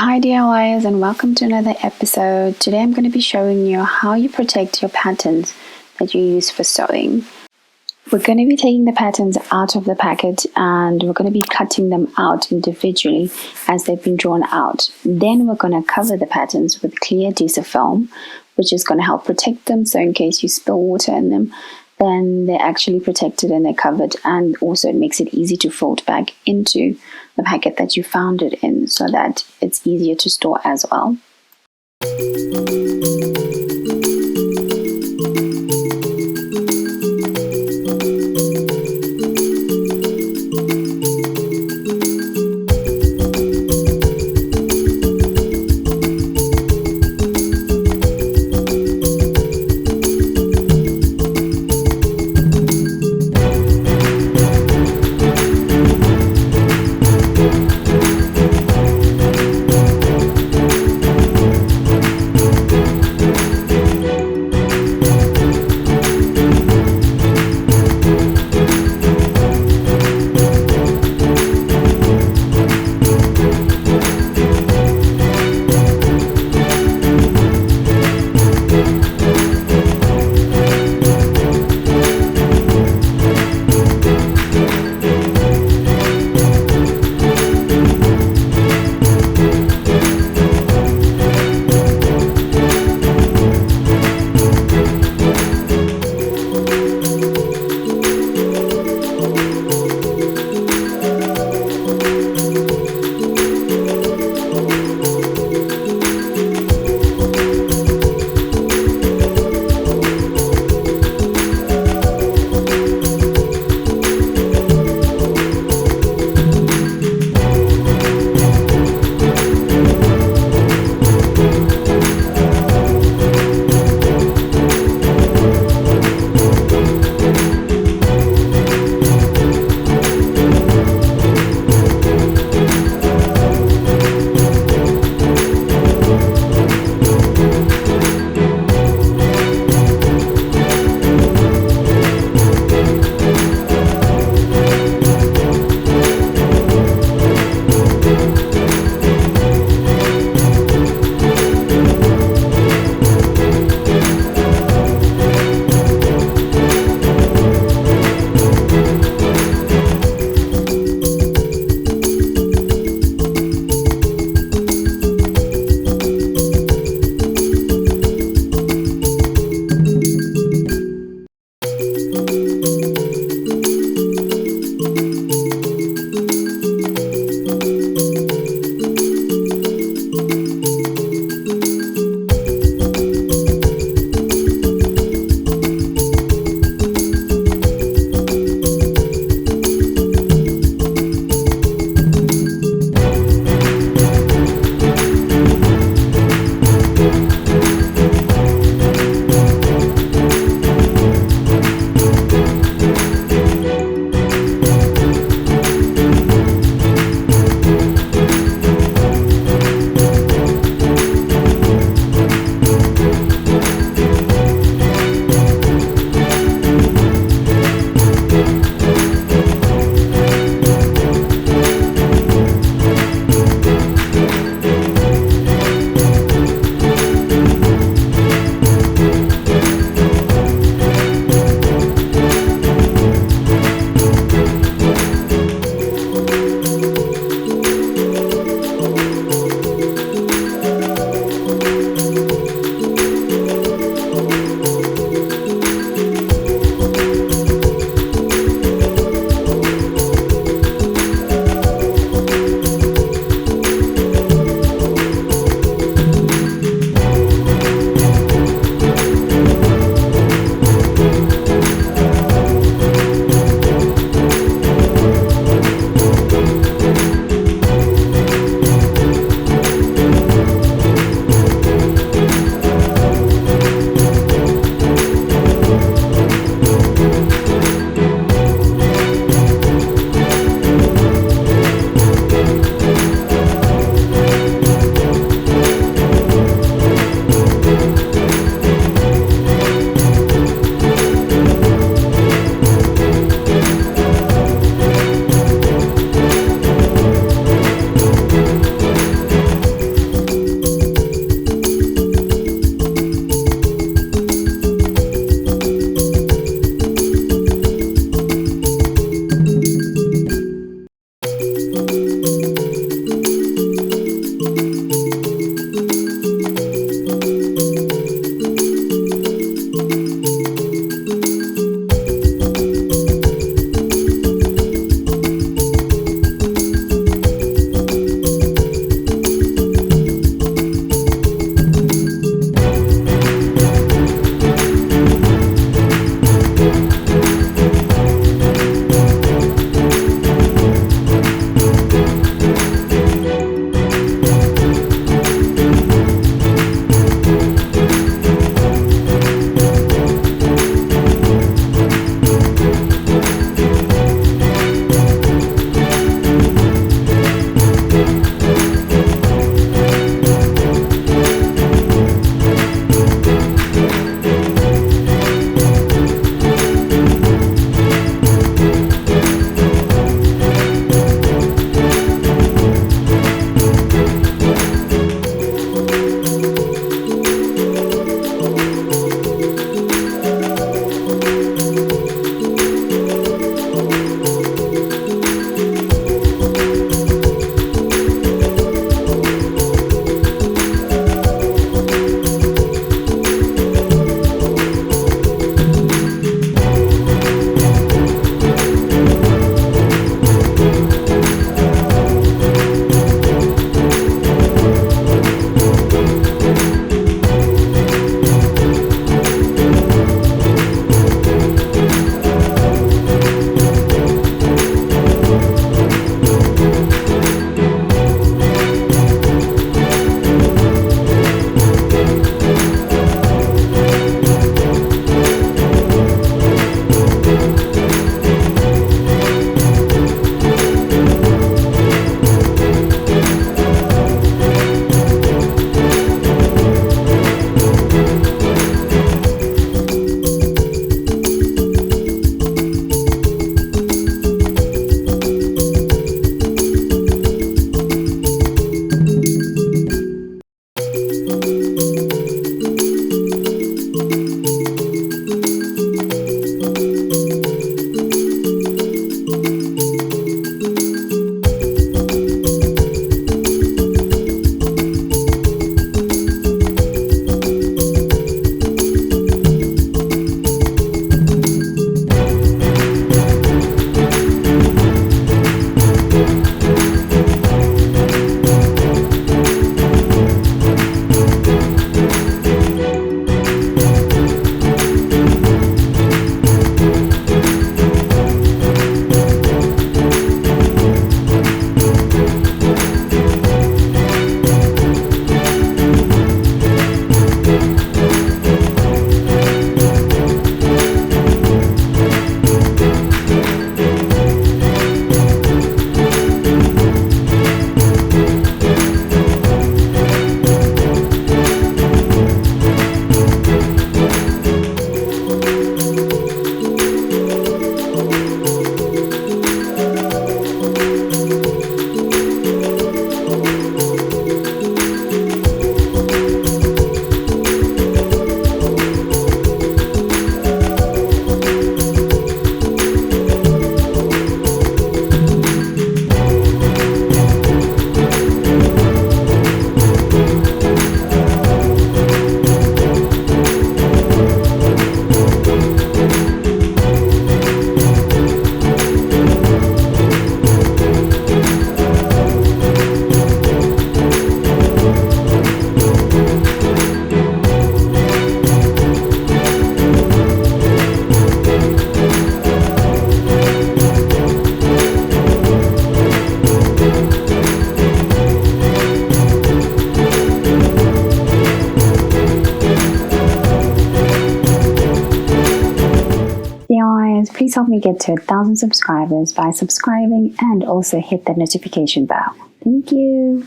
Hi DIYers and welcome to another episode. Today I'm going to be showing you how you protect your patterns that you use for sewing. We're going to be taking the patterns out of the packet and we're going to be cutting them out individually as they've been drawn out. Then we're going to cover the patterns with clear adhesive film, which is going to help protect them, so in case you spill water in them, then they're actually protected and they're covered, and also it makes it easy to fold back into the packet that you found it in so that it's easier to store as well. to get to 1,000 subscribers by subscribing and also hit that notification bell. Thank you.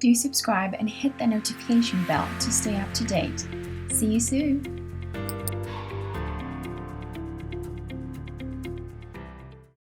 Do subscribe and hit the notification bell to stay up to date. See you soon!